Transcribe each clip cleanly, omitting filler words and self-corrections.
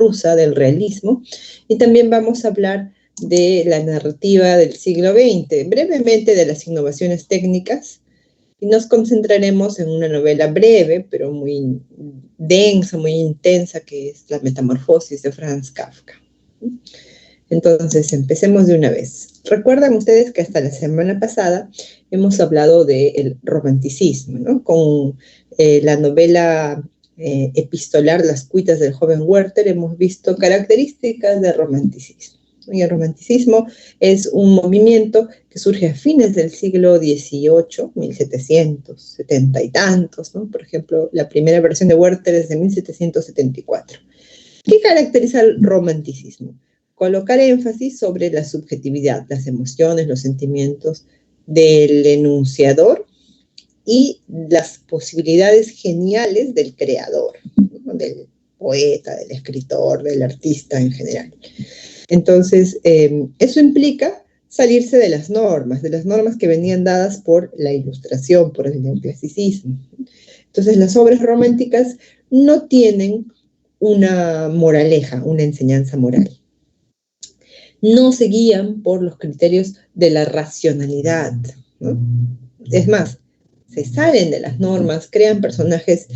rusa del realismo, y también vamos a hablar de la narrativa del siglo XX, brevemente de las innovaciones técnicas, y nos concentraremos en una novela breve, pero muy densa, muy intensa, que es La Metamorfosis de Franz Kafka. Entonces, empecemos de una vez. Recuerdan ustedes que hasta la semana pasada hemos hablado del romanticismo, ¿no? Con la novela epistolar Las cuitas del joven Werther hemos visto características del romanticismo. Y el romanticismo es un movimiento que surge a fines del siglo XVIII, 1770 y tantos, ¿no? Por ejemplo, la primera versión de Werther es de 1774. ¿Qué caracteriza el romanticismo? Colocar énfasis sobre la subjetividad, las emociones, los sentimientos del enunciador y las posibilidades geniales del creador, ¿no? Del poeta, del escritor, del artista en general. Entonces, eso implica salirse de las normas que venían dadas por la Ilustración, por el neoclasicismo. Entonces, las obras románticas no tienen una moraleja, una enseñanza moral. No se guían por los criterios de la racionalidad, ¿no? Es más, se salen de las normas, crean personajes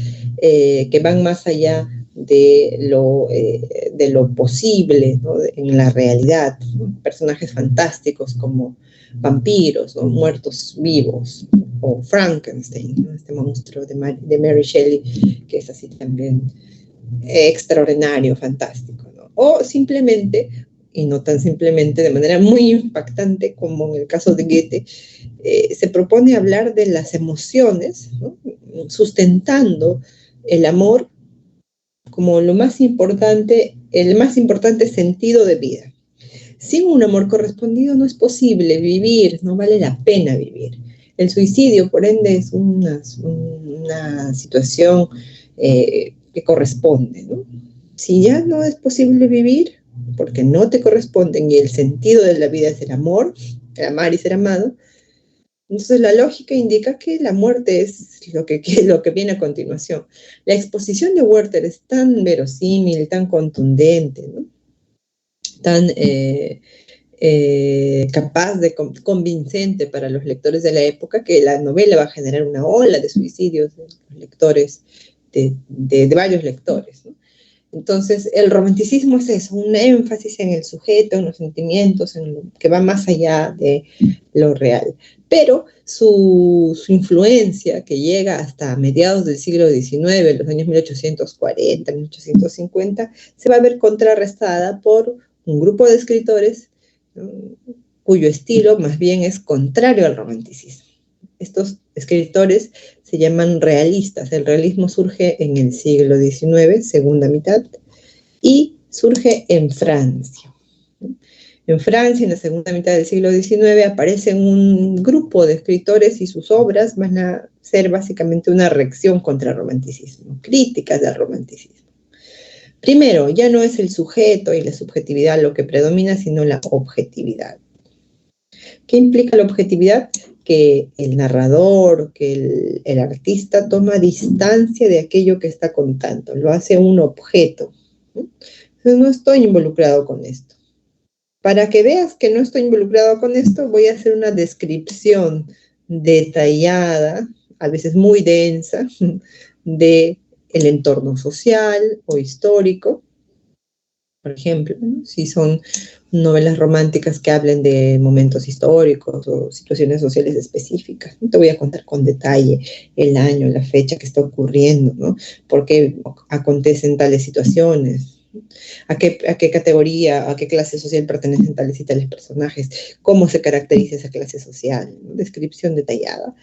que van más allá de lo posible, ¿no? En la realidad, ¿no? Personajes fantásticos como vampiros o muertos vivos, o Frankenstein, ¿no? Este monstruo de Mary Shelley, que es así también extraordinario, fantástico, ¿no? O simplemente, y no tan simplemente, de manera muy impactante, como en el caso de Goethe, se propone hablar de las emociones, ¿no? Sustentando el amor como lo más importante, el más importante sentido de vida. Sin un amor correspondido no es posible vivir, no vale la pena vivir. El suicidio, por ende, es una situación que corresponde, ¿no? Si ya no es posible vivir, porque no te corresponden y el sentido de la vida es el amor, el amar y ser amado, entonces la lógica indica que la muerte es lo que viene a continuación. La exposición de Werther es tan verosímil, tan contundente, ¿no? Tan capaz de convincente para los lectores de la época, que la novela va a generar una ola de suicidios de los lectores, de varios lectores, ¿no? Entonces, el romanticismo es eso, un énfasis en el sujeto, en los sentimientos, en lo que va más allá de lo real. Pero su influencia, que llega hasta mediados del siglo XIX, los años 1840, 1850, se va a ver contrarrestada por un grupo de escritores, ¿no? Cuyo estilo más bien es contrario al romanticismo. Estos escritores se llaman realistas. El realismo surge en el siglo XIX, segunda mitad, y surge en Francia. En Francia, en la segunda mitad del siglo XIX, aparece un grupo de escritores y sus obras van a ser básicamente una reacción contra el romanticismo, críticas del romanticismo. Primero, ya no es el sujeto y la subjetividad lo que predomina, sino la objetividad. ¿Qué implica la objetividad? Que el narrador, que el artista toma distancia de aquello que está contando, lo hace un objeto, ¿no? Entonces, no estoy involucrado con esto. Para que veas que no estoy involucrado con esto, voy a hacer una descripción detallada, a veces muy densa, de el entorno social o histórico. Por ejemplo, ¿no? Si son novelas románticas que hablen de momentos históricos o situaciones sociales específicas, no te voy a contar con detalle el año, la fecha que está ocurriendo, ¿no? Por qué acontecen tales situaciones, a qué categoría, a qué clase social pertenecen tales y tales personajes, cómo se caracteriza esa clase social, ¿no? Descripción detallada.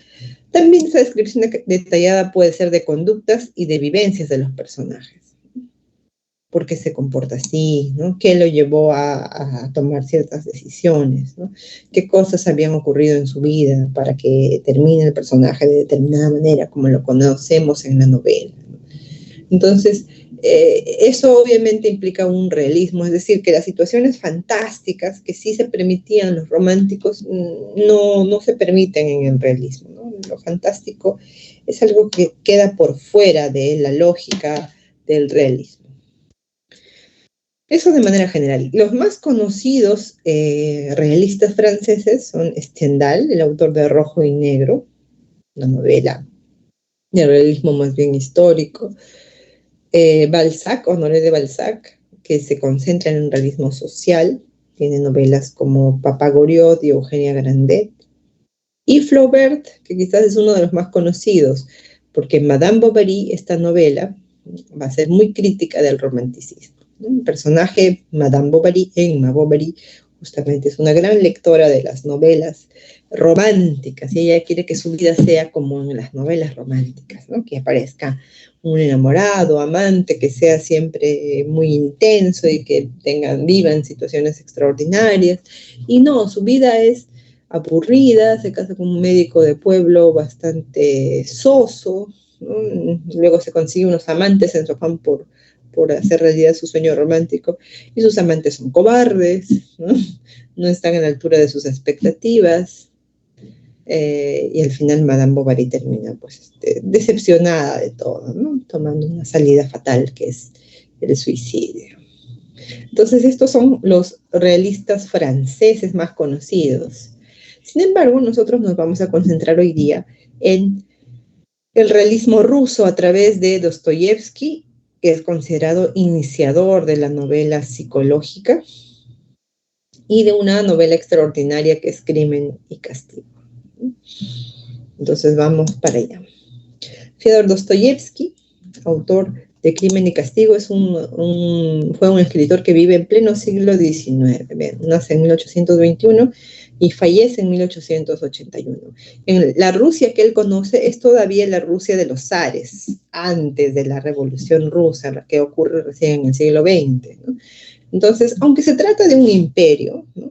También esa descripción detallada puede ser de conductas y de vivencias de los personajes. ¿Por qué se comporta así? ¿No? ¿Qué lo llevó a tomar ciertas decisiones? ¿No? ¿Qué cosas habían ocurrido en su vida para que termine el personaje de determinada manera, como lo conocemos en la novela? ¿No? Entonces, eso obviamente implica un realismo, es decir, que las situaciones fantásticas que sí se permitían los románticos no se permiten en el realismo, ¿no? Lo fantástico es algo que queda por fuera de la lógica del realismo. Eso de manera general. Los más conocidos realistas franceses son Stendhal, el autor de Rojo y Negro, una novela de realismo más bien histórico. Balzac, Honoré de Balzac, que se concentra en un realismo social, tiene novelas como Papa Goriot y Eugenia Grandet. Y Flaubert, que quizás es uno de los más conocidos, porque Madame Bovary, esta novela, va a ser muy crítica del romanticismo. El personaje Madame Bovary, Emma Bovary, justamente es una gran lectora de las novelas románticas y ella quiere que su vida sea como en las novelas románticas, ¿no? Que aparezca un enamorado, amante, que sea siempre muy intenso y que vivan situaciones extraordinarias. Y no, su vida es aburrida, se casa con un médico de pueblo bastante soso, ¿no? Luego se consigue unos amantes en su afán por hacer realidad su sueño romántico, y sus amantes son cobardes, ¿no? No están a la altura de sus expectativas, y al final Madame Bovary termina pues, decepcionada de todo, ¿no? Tomando una salida fatal que es el suicidio. Entonces estos son los realistas franceses más conocidos. Sin embargo, nosotros nos vamos a concentrar hoy día en el realismo ruso a través de Dostoyevsky, que es considerado iniciador de la novela psicológica, y de una novela extraordinaria que es Crimen y Castigo. Entonces vamos para allá. Fyodor Dostoyevsky, autor de Crimen y Castigo, fue un escritor que vive en pleno siglo XIX. Nace en 1821 y fallece en 1881. En la Rusia que él conoce es todavía la Rusia de los zares, antes de la Revolución Rusa, la que ocurre recién en el siglo XX, ¿no? Entonces, aunque se trata de un imperio, ¿no?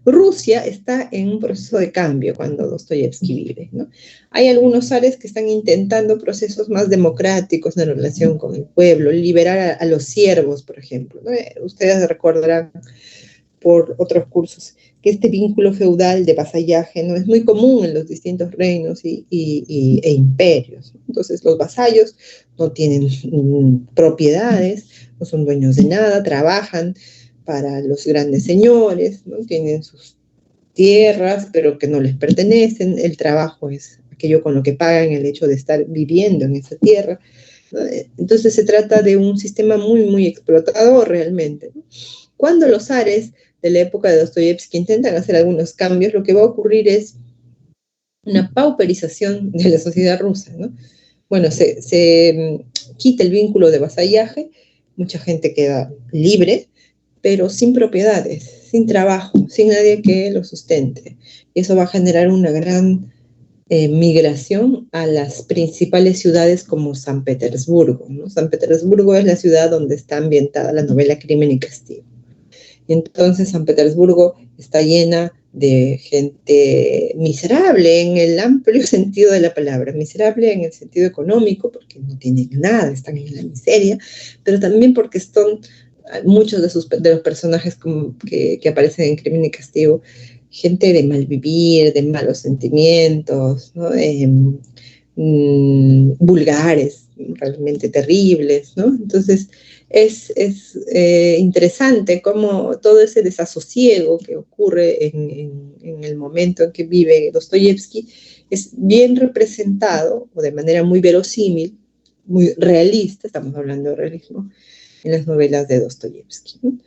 Rusia está en un proceso de cambio cuando Dostoyevsky vive, ¿no? Hay algunos zares que están intentando procesos más democráticos en relación con el pueblo, liberar a los siervos, por ejemplo, ¿no? Ustedes recordarán por otros cursos que este vínculo feudal de vasallaje no es muy común en los distintos reinos e imperios. Entonces los vasallos no tienen propiedades, no son dueños de nada, trabajan para los grandes señores, ¿no? Tienen sus tierras, pero que no les pertenecen. El trabajo es aquello con lo que pagan el hecho de estar viviendo en esa tierra, ¿no? Entonces se trata de un sistema muy, muy explotador realmente, ¿no? Cuando los zares de la época de Dostoyevsky intentan hacer algunos cambios, lo que va a ocurrir es una pauperización de la sociedad rusa, ¿no? Bueno, se quita el vínculo de vasallaje, mucha gente queda libre, pero sin propiedades, sin trabajo, sin nadie que lo sustente. Y eso va a generar una gran migración a las principales ciudades como San Petersburgo, ¿no? San Petersburgo es la ciudad donde está ambientada la novela Crimen y Castigo. Y entonces San Petersburgo está llena de gente miserable en el amplio sentido de la palabra, miserable en el sentido económico, porque no tienen nada, están en la miseria, pero también porque son muchos de los personajes que aparecen en Crimen y Castigo, gente de mal vivir, de malos sentimientos, ¿no? Vulgares, realmente terribles, ¿no? Entonces es interesante cómo todo ese desasosiego que ocurre en el momento en que vive Dostoyevsky es bien representado, o de manera muy verosímil, muy realista, estamos hablando de realismo, en las novelas de Dostoyevsky, ¿no?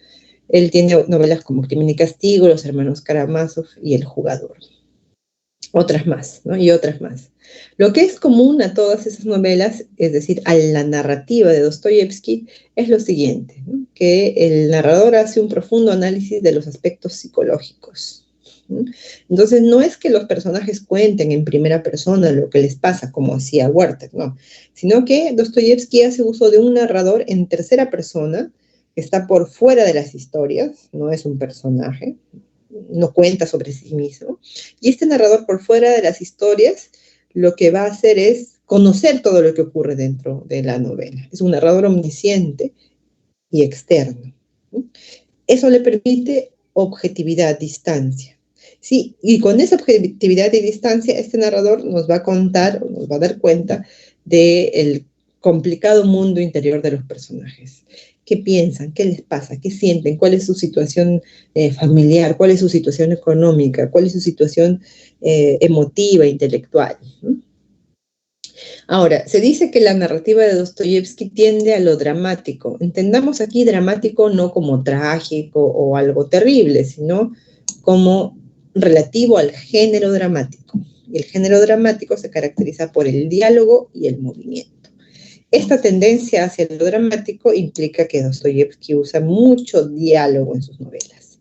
Él tiene novelas como Crimen y Castigo, Los hermanos Karamazov y El jugador. Otras más, ¿no? Y otras más. Lo que es común a todas esas novelas, es decir, a la narrativa de Dostoyevsky, es lo siguiente, ¿no? Que el narrador hace un profundo análisis de los aspectos psicológicos, ¿no? Entonces, no es que los personajes cuenten en primera persona lo que les pasa, como hacía Werther, no, sino que Dostoyevsky hace uso de un narrador en tercera persona, que está por fuera de las historias, no es un personaje, no cuenta sobre sí mismo, y este narrador por fuera de las historias lo que va a hacer es conocer todo lo que ocurre dentro de la novela. Es un narrador omnisciente y externo. Eso le permite objetividad, distancia. Sí, y con esa objetividad y distancia, este narrador nos va a contar, nos va a dar cuenta del complicado mundo interior de los personajes, qué piensan, qué les pasa, qué sienten, cuál es su situación familiar, cuál es su situación económica, cuál es su situación emotiva, intelectual, ¿no? Ahora, se dice que la narrativa de Dostoyevsky tiende a lo dramático. Entendamos aquí dramático no como trágico o algo terrible, sino como relativo al género dramático. Y el género dramático se caracteriza por el diálogo y el movimiento. Esta tendencia hacia lo dramático implica que Dostoyevsky usa mucho diálogo en sus novelas.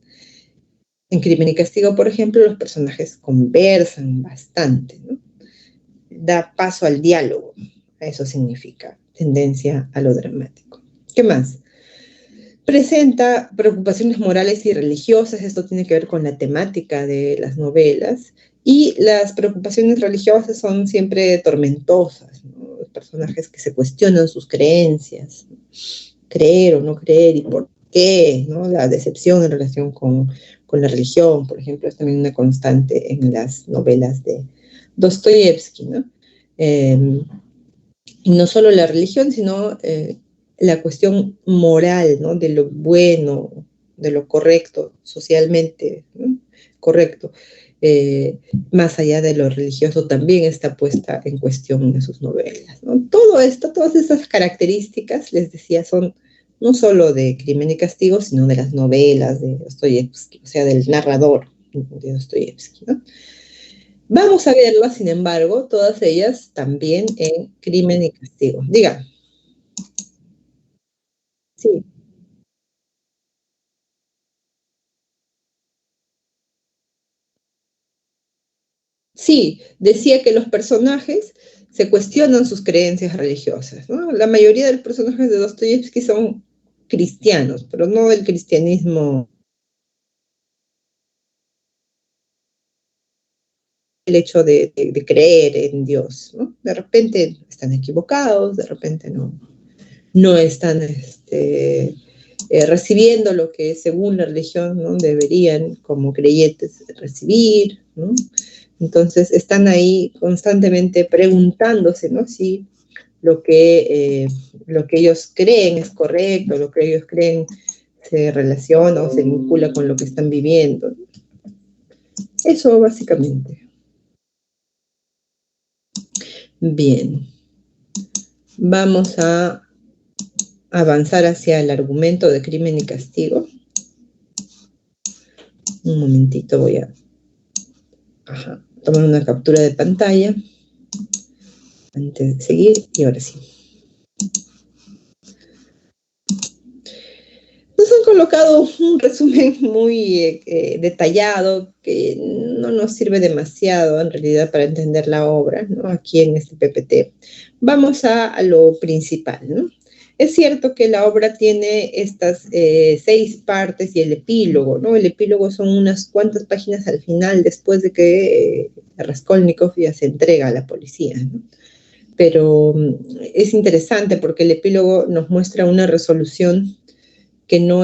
En Crimen y Castigo, por ejemplo, los personajes conversan bastante, ¿no? Da paso al diálogo. Eso significa tendencia a lo dramático. ¿Qué más? Presenta preocupaciones morales y religiosas, esto tiene que ver con la temática de las novelas, y las preocupaciones religiosas son siempre tormentosas, ¿no? Los personajes que se cuestionan sus creencias, creer o no creer y por qué, ¿no? La decepción en relación con la religión, por ejemplo, es también una constante en las novelas de Dostoyevsky, ¿no? Y no solo la religión, sino la cuestión moral, ¿no? De lo bueno, de lo correcto, socialmente, ¿no? Correcto. Más allá de lo religioso, también está puesta en cuestión en sus novelas, ¿no? Todo esto, todas esas características, les decía, son no solo de Crimen y Castigo, sino de las novelas de Dostoyevsky, o sea, del narrador de Dostoyevsky, ¿no? Vamos a verlas, sin embargo, todas ellas también en Crimen y Castigo. Diga, sí, sí, decía que los personajes se cuestionan sus creencias religiosas, ¿no? La mayoría de los personajes de Dostoyevsky son cristianos, pero no el cristianismo, el hecho de creer en Dios, ¿no? De repente están equivocados, de repente no están recibiendo lo que según la religión, ¿no? Deberían como creyentes recibir, ¿no? Entonces están ahí constantemente preguntándose, ¿no? Si lo que ellos creen es correcto, lo que ellos creen se relaciona o se vincula con lo que están viviendo. Eso básicamente. Bien, vamos a avanzar hacia el argumento de Crimen y Castigo. Un momentito, voy a tomar una captura de pantalla antes de seguir y ahora sí. Nos han colocado un resumen muy detallado que no nos sirve demasiado en realidad para entender la obra, ¿no? Aquí en este PPT. Vamos a lo principal, ¿no? Es cierto que la obra tiene estas 6 partes y el epílogo, ¿no? El epílogo son unas cuantas páginas al final después de que Raskolnikov ya se entrega a la policía, ¿no? Pero es interesante porque el epílogo nos muestra una resolución que no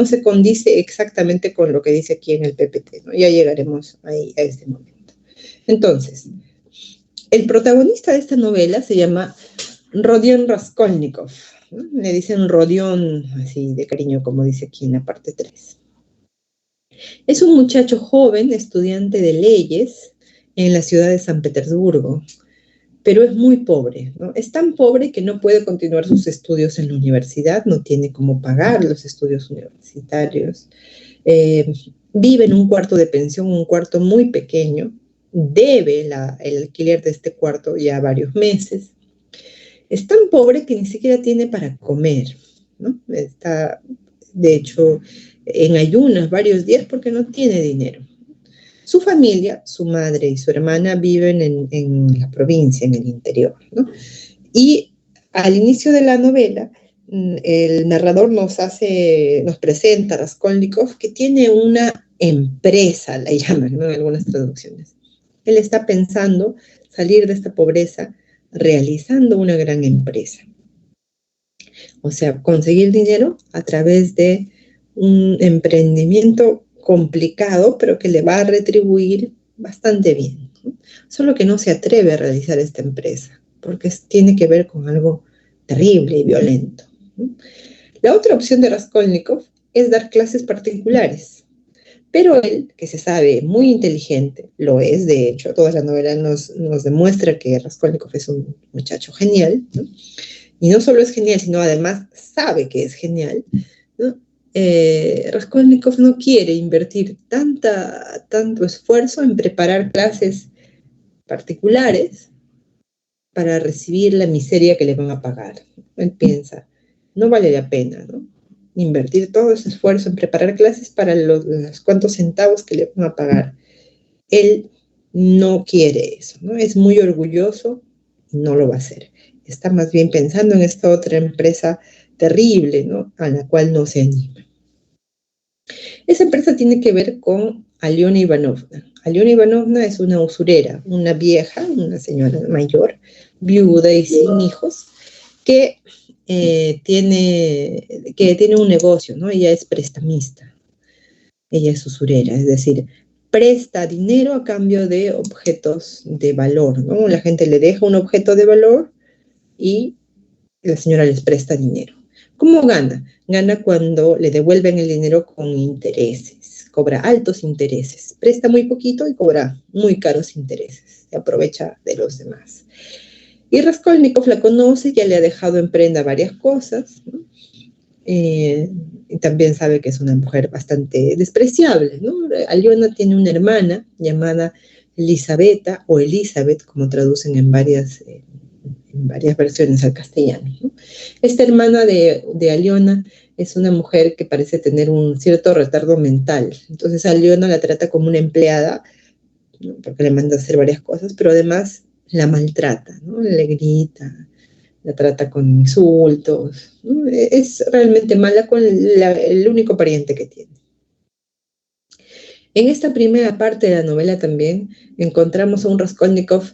se condice exactamente con lo que dice aquí en el PPT, ¿no? Ya llegaremos ahí a este momento. Entonces, el protagonista de esta novela se llama Rodion Raskolnikov, ¿no? Le dicen Rodion, así de cariño, como dice aquí en la parte 3. Es un muchacho joven, estudiante de leyes en la ciudad de San Petersburgo, pero es muy pobre, ¿no? Es tan pobre que no puede continuar sus estudios en la universidad, no tiene cómo pagar los estudios universitarios, eh, vive en un cuarto de pensión, un cuarto muy pequeño, debe el alquiler de este cuarto ya varios meses, es tan pobre que ni siquiera tiene para comer, ¿no? Está, de hecho, en ayunas varios días porque no tiene dinero. Su familia, su madre y su hermana viven en la provincia, en el interior, ¿no? Y al inicio de la novela, el narrador nos presenta a Raskolnikov que tiene una empresa, la llaman, ¿no? En algunas traducciones. Él está pensando salir de esta pobreza realizando una gran empresa. O sea, conseguir dinero a través de un emprendimiento complicado, pero que le va a retribuir bastante bien, ¿no? Solo que no se atreve a realizar esta empresa, porque tiene que ver con algo terrible y violento, ¿no? La otra opción de Raskolnikov es dar clases particulares, pero él, que se sabe muy inteligente, lo es, de hecho, toda la novela nos demuestra que Raskolnikov es un muchacho genial, ¿no? Y no solo es genial, sino además sabe que es genial, ¿no? Raskolnikov no quiere invertir tanto esfuerzo en preparar clases particulares para recibir la miseria que le van a pagar. Él piensa, no vale la pena, ¿no? Invertir todo ese esfuerzo en preparar clases para los cuantos centavos que le van a pagar. Él no quiere eso, ¿no? Es muy orgulloso y no lo va a hacer. Está más bien pensando en esta otra empresa terrible, ¿no? A la cual no se anima. Esa empresa tiene que ver con Aliona Ivanovna. Aliona Ivanovna es una usurera, una vieja, una señora mayor, viuda y sin hijos, que, tiene un negocio, ¿no? Ella es prestamista, ella es usurera, es decir, presta dinero a cambio de objetos de valor, ¿no? La gente le deja un objeto de valor y la señora les presta dinero. ¿Cómo gana? Gana cuando le devuelven el dinero con intereses, cobra altos intereses, presta muy poquito y cobra muy caros intereses, se aprovecha de los demás. Y Raskolnikov la conoce, ya le ha dejado en prenda varias cosas, ¿no? Y también sabe que es una mujer bastante despreciable, ¿no? Aliona tiene una hermana llamada Elisabetta, o Elizabeth, como traducen en varias versiones al castellano, ¿no? Esta hermana de Aliona es una mujer que parece tener un cierto retardo mental. Entonces Aliona la trata como una empleada, ¿no? Porque le manda a hacer varias cosas, pero además la maltrata, ¿no? Le grita, la trata con insultos, ¿no? Es realmente mala con el único pariente que tiene. En esta primera parte de la novela también encontramos a un Raskolnikov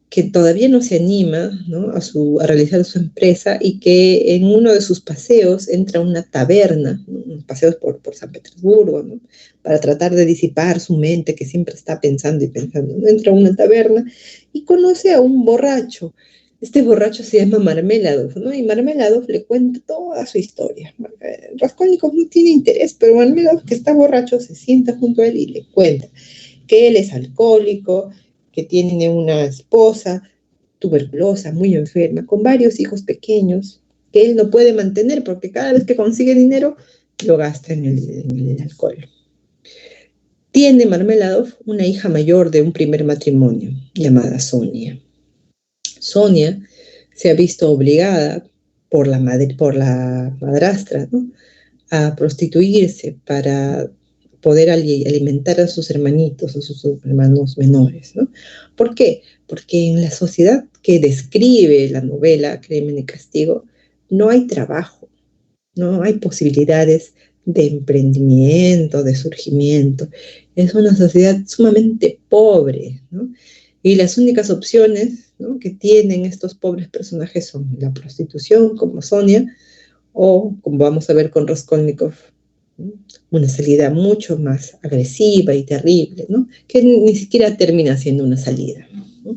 que todavía no se anima, ¿no? a realizar su empresa, y que en uno de sus paseos entra a una taberna, ¿no? Paseos por San Petersburgo, ¿no? Para tratar de disipar su mente que siempre está pensando y pensando, ¿no? Entra a una taberna y conoce a un borracho. Este borracho se llama Marmeladov, ¿no? Y Marmeladov le cuenta toda su historia. Raskolnikov no tiene interés, pero Marmeladov, que está borracho, se sienta junto a él y le cuenta que él es alcohólico, que tiene una esposa tuberculosa, muy enferma, con varios hijos pequeños, que él no puede mantener porque cada vez que consigue dinero lo gasta en el alcohol. Tiene Marmeladov una hija mayor de un primer matrimonio llamada Sonia. Sonia se ha visto obligada por la madrastra, ¿no? A prostituirse para poder alimentar a sus hermanitos, a sus hermanos menores, ¿no? ¿Por qué? Porque en la sociedad que describe la novela Crimen y Castigo no hay trabajo, no hay posibilidades de emprendimiento, de surgimiento. Es una sociedad sumamente pobre, ¿no? Y las únicas opciones, ¿no?, que tienen estos pobres personajes son la prostitución, como Sonia, o, como vamos a ver con Raskolnikov, ¿no?, una salida mucho más agresiva y terrible, ¿no?, que ni siquiera termina siendo una salida, ¿no?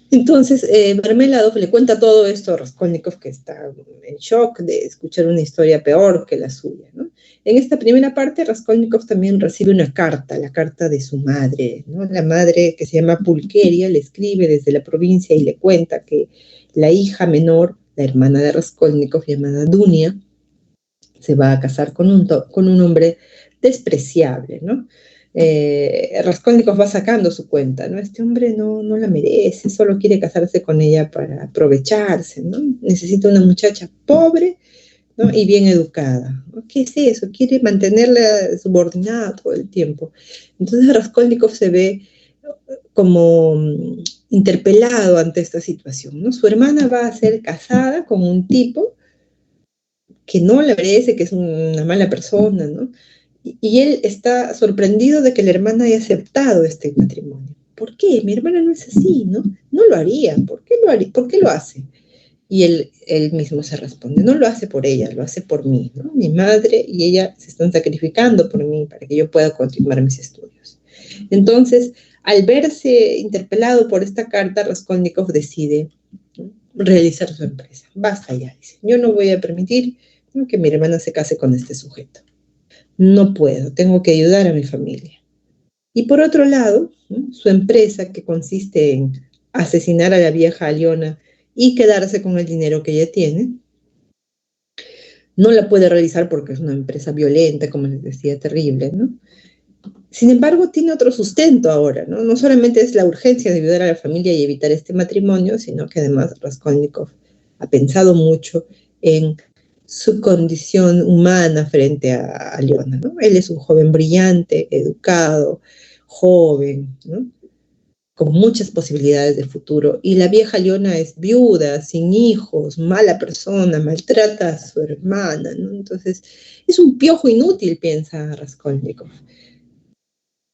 Entonces, Marmeladov le cuenta todo esto a Raskolnikov, que está en shock de escuchar una historia peor que la suya, ¿no? En esta primera parte, Raskolnikov también recibe una carta, la carta de su madre, ¿no? La madre, que se llama Pulkeria, le escribe desde la provincia y le cuenta que la hija menor, la hermana de Raskolnikov, llamada Dunia, se va a casar con un hombre despreciable, ¿no? Raskolnikov va sacando su cuenta, ¿no? Este hombre no la merece, solo quiere casarse con ella para aprovecharse, ¿no? Necesita una muchacha pobre, ¿no?, y bien educada, ¿no? ¿Qué es eso? Quiere mantenerla subordinada todo el tiempo. Entonces Raskolnikov se ve como interpelado ante esta situación, ¿no? Su hermana va a ser casada con un tipo que no le merece, que es una mala persona, ¿no? Y él está sorprendido de que la hermana haya aceptado este matrimonio. ¿Por qué? Mi hermana no es así, ¿no? No lo haría. ¿Por qué lo haría? ¿Por qué lo hace? Y él mismo se responde, no lo hace por ella, lo hace por mí, ¿no? Mi madre y ella se están sacrificando por mí para que yo pueda continuar mis estudios. Entonces, al verse interpelado por esta carta, Raskolnikov decide, ¿no?, realizar su empresa. Basta ya, dice. Yo no voy a permitir, ¿no?, que mi hermana se case con este sujeto. No puedo, tengo que ayudar a mi familia. Y por otro lado, ¿no?, su empresa, que consiste en asesinar a la vieja Aliona y quedarse con el dinero que ella tiene, no la puede realizar porque es una empresa violenta, como les decía, terrible, ¿no? Sin embargo, tiene otro sustento ahora, ¿no? No solamente es la urgencia de ayudar a la familia y evitar este matrimonio, sino que además Raskolnikov ha pensado mucho en su condición humana frente a Aliona, ¿no? Él es un joven brillante, educado, joven, ¿no?, con muchas posibilidades de futuro, y la vieja Aliona es viuda, sin hijos, mala persona, maltrata a su hermana, ¿no? Entonces, es un piojo inútil, piensa Raskolnikov.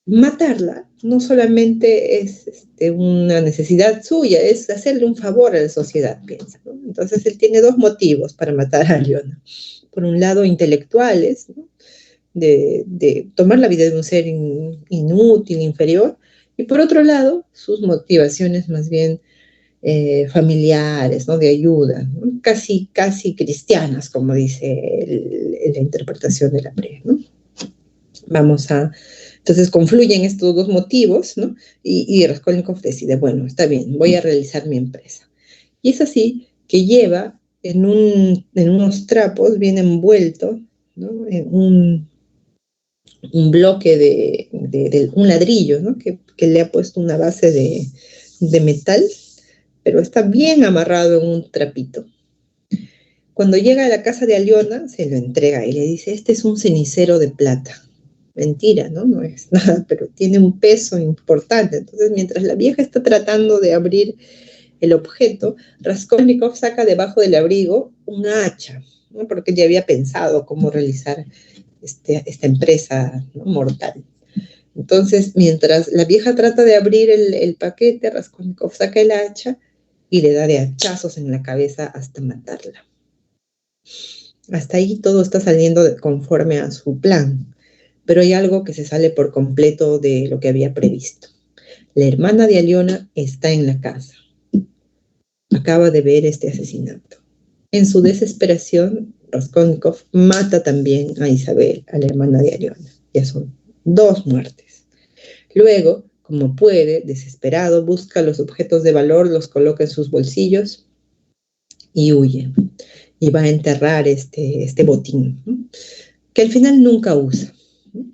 Matarla no solamente es una necesidad suya, es hacerle un favor a la sociedad, piensa, ¿no? Entonces él tiene dos motivos para matar a Aliona. Por un lado, intelectuales, ¿no?, de tomar la vida de un ser inútil, inferior, y por otro lado, sus motivaciones más bien familiares, ¿no?, de ayuda, ¿no?, casi cristianas, como dice la interpretación de la Bre, ¿no? Vamos a Entonces confluyen estos dos motivos, ¿no? Y Raskolnikov decide, bueno, está bien, voy a realizar mi empresa. Y es así que lleva en unos trapos bien envuelto, ¿no?, en un bloque de un ladrillo, ¿no?, que le ha puesto una base de metal, pero está bien amarrado en un trapito. Cuando llega a la casa de Aliona, se lo entrega y le dice, este es un cenicero de plata. Mentira, ¿no? No es nada, pero tiene un peso importante. Entonces, mientras la vieja está tratando de abrir el objeto, Raskolnikov saca debajo del abrigo una hacha, ¿no?, porque él ya había pensado cómo realizar esta empresa, ¿no?, mortal. Entonces, mientras la vieja trata de abrir el paquete, Raskolnikov saca el hacha y le da de hachazos en la cabeza hasta matarla. Hasta ahí todo está saliendo conforme a su plan, pero hay algo que se sale por completo de lo que había previsto. La hermana de Aliona está en la casa. Acaba de ver este asesinato. En su desesperación, Raskolnikov mata también a Isabel, a la hermana de Aliona. Ya son dos muertes. Luego, como puede, desesperado, busca los objetos de valor, los coloca en sus bolsillos y huye. Y va a enterrar este botín, ¿no?, que al final nunca usa, ¿no?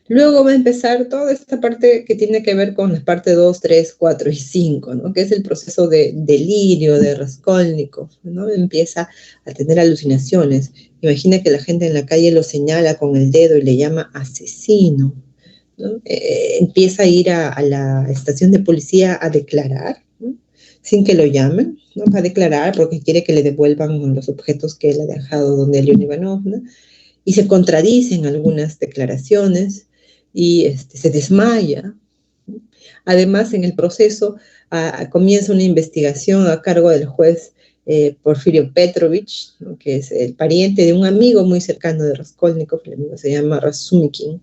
Luego va a empezar toda esta parte que tiene que ver con la parte 2, 3, 4 y 5, ¿no?, que es el proceso de delirio de Raskolnikov, ¿no? Empieza a tener alucinaciones. Imagina que la gente en la calle lo señala con el dedo y le llama asesino, ¿no? Empieza a ir a la estación de policía a declarar, ¿no?, sin que lo llamen, ¿no? Va a declarar porque quiere que le devuelvan los objetos que él ha dejado donde Aliona Ivanovna, y se contradicen algunas declaraciones y se desmaya. Además, en el proceso comienza una investigación a cargo del juez Porfirio Petrovich, ¿no?, que es el pariente de un amigo muy cercano de Raskolnikov, el amigo se llama Razumikin.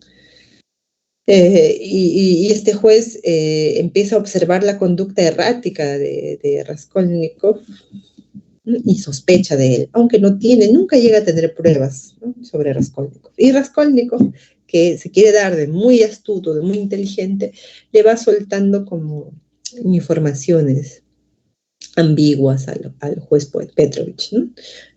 Y este juez empieza a observar la conducta errática de Raskolnikov, ¿no?, y sospecha de él, aunque nunca llega a tener pruebas, ¿no?, sobre Raskolnikov. Y Raskolnikov, que se quiere dar de muy astuto, de muy inteligente, le va soltando como informaciones ambiguas al juez Petrovich, ¿no?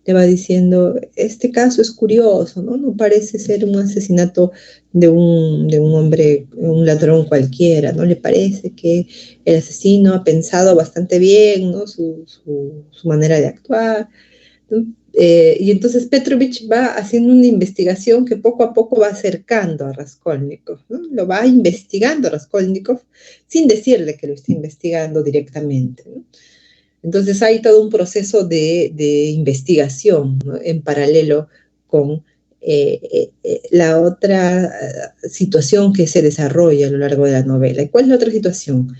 Le va diciendo, este caso es curioso, ¿no? No parece ser un asesinato de un hombre, un ladrón cualquiera, ¿no? Le parece que el asesino ha pensado bastante bien, ¿no?, su manera de actuar, ¿no? Y entonces Petrovich va haciendo una investigación que poco a poco va acercando a Raskolnikov, ¿no? Lo va investigando a Raskolnikov sin decirle que lo está investigando directamente, ¿no? Entonces hay todo un proceso de investigación, ¿no?, en paralelo con la otra situación que se desarrolla a lo largo de la novela. ¿Y cuál es la otra situación?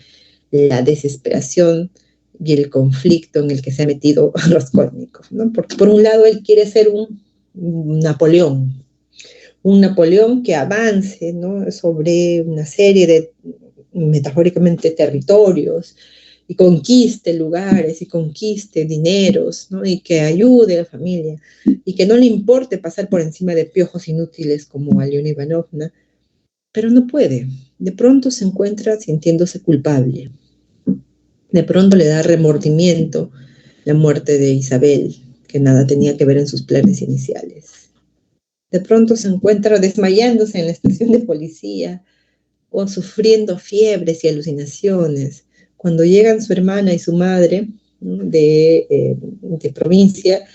La desesperación y el conflicto en el que se ha metido Raskolnikov, ¿no? Porque por un lado él quiere ser un Napoleón que avance, ¿no?, sobre una serie de, metafóricamente, territorios, y conquiste lugares y conquiste dineros, ¿no? Y que ayude a la familia y que no le importe pasar por encima de piojos inútiles como Aliona Ivanovna, pero no puede. De pronto se encuentra sintiéndose culpable. De pronto le da remordimiento la muerte de Isabel, que nada tenía que ver en sus planes iniciales. De pronto se encuentra desmayándose en la estación de policía o sufriendo fiebres y alucinaciones. Cuando llegan su hermana y su madre, ¿no? de provincia,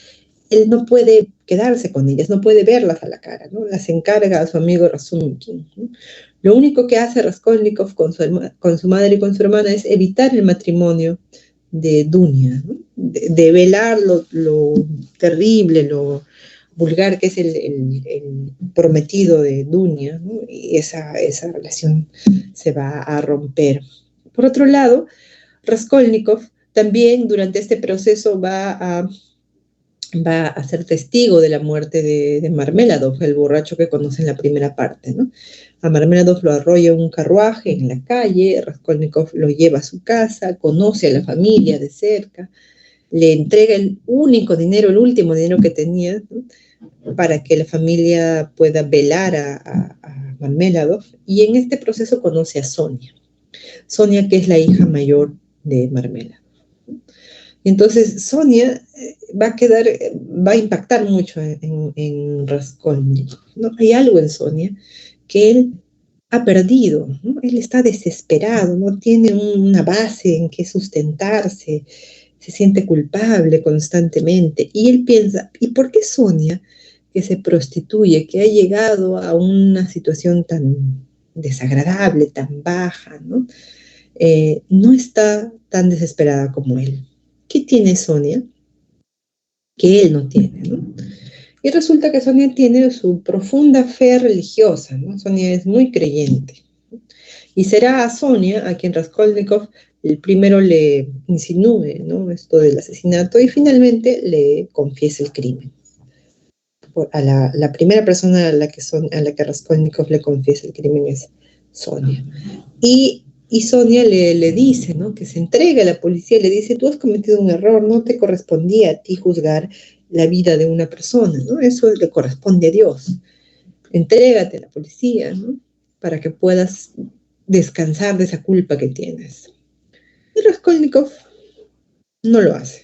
él no puede quedarse con ellas, no puede verlas a la cara, ¿no? Las encarga a su amigo Razumikin, ¿no? Lo único que hace Raskolnikov con su madre y con su hermana es evitar el matrimonio de Dunia, ¿no? De velar lo terrible, lo vulgar que es el prometido de Dunia, ¿no? Y esa relación se va a romper. Por otro lado, Raskolnikov también durante este proceso va a ser testigo de la muerte de Marmeladov, el borracho que conoce en la primera parte, ¿no? A Marmeladov lo arrolla un carruaje en la calle, Raskolnikov lo lleva a su casa, conoce a la familia de cerca, le entrega el único dinero, el último dinero que tenía, ¿no? Para que la familia pueda velar a Marmeladov, y en este proceso conoce a Sonia. Sonia, que es la hija mayor de Marmeladov. Y entonces Sonia va a impactar mucho en Raskolnikov, ¿no? Hay algo en Sonia que él ha perdido, ¿no? Él está desesperado, no tiene una base en que sustentarse, se siente culpable constantemente. Y él piensa, ¿y por qué Sonia, que se prostituye, que ha llegado a una situación tan desagradable, tan baja, ¿no? No está tan desesperada como él? ¿Qué tiene Sonia que él no tiene, ¿no? Y resulta que Sonia tiene su profunda fe religiosa, ¿no? Sonia es muy creyente. Y será a Sonia a quien Raskolnikov el primero le insinúe, ¿no? Esto del asesinato, y finalmente le confiesa el crimen. La primera persona a la que Raskolnikov le confiesa el crimen es Sonia. Y Sonia le dice, ¿no? Que se entrega a la policía, le dice, tú has cometido un error, no te correspondía a ti juzgar la vida de una persona, ¿no? Eso le corresponde a Dios. Entrégate a la policía, ¿no? Para que puedas descansar de esa culpa que tienes. Y Raskolnikov no lo hace.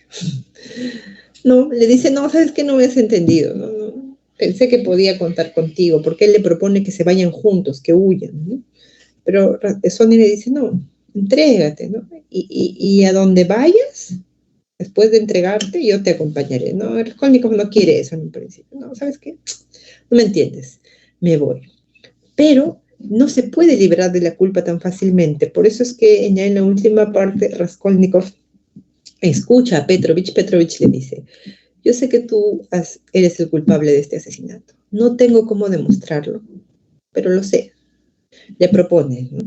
No, le dice, no, sabes que no me has entendido, ¿no? No, pensé que podía contar contigo, porque él le propone que se vayan juntos, que huyan, ¿no? Pero Sonia le dice, no, entrégate, ¿no? Y a donde vayas, después de entregarte, yo te acompañaré, ¿no? Raskolnikov no quiere eso en un principio, ¿no? ¿Sabes qué? No me entiendes, me voy. Pero no se puede librar de la culpa tan fácilmente, por eso es que ya en la última parte Raskolnikov escucha a Petrovich. Petrovich le dice, yo sé que eres el culpable de este asesinato, no tengo cómo demostrarlo, pero lo sé. Le propone, ¿no?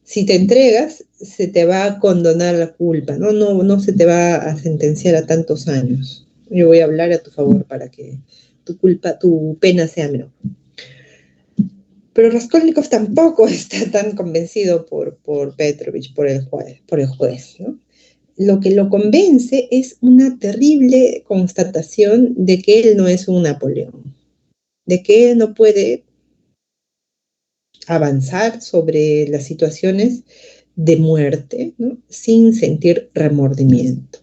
Si te entregas, se te va a condonar la culpa, ¿no? No se te va a sentenciar a tantos años. Yo voy a hablar a tu favor para que tu pena sea menor. Pero Raskolnikov tampoco está tan convencido por Petrovich, por el juez, ¿no? Lo que lo convence es una terrible constatación de que él no es un Napoleón, de que él no puede avanzar sobre las situaciones de muerte, ¿no? Sin sentir remordimiento.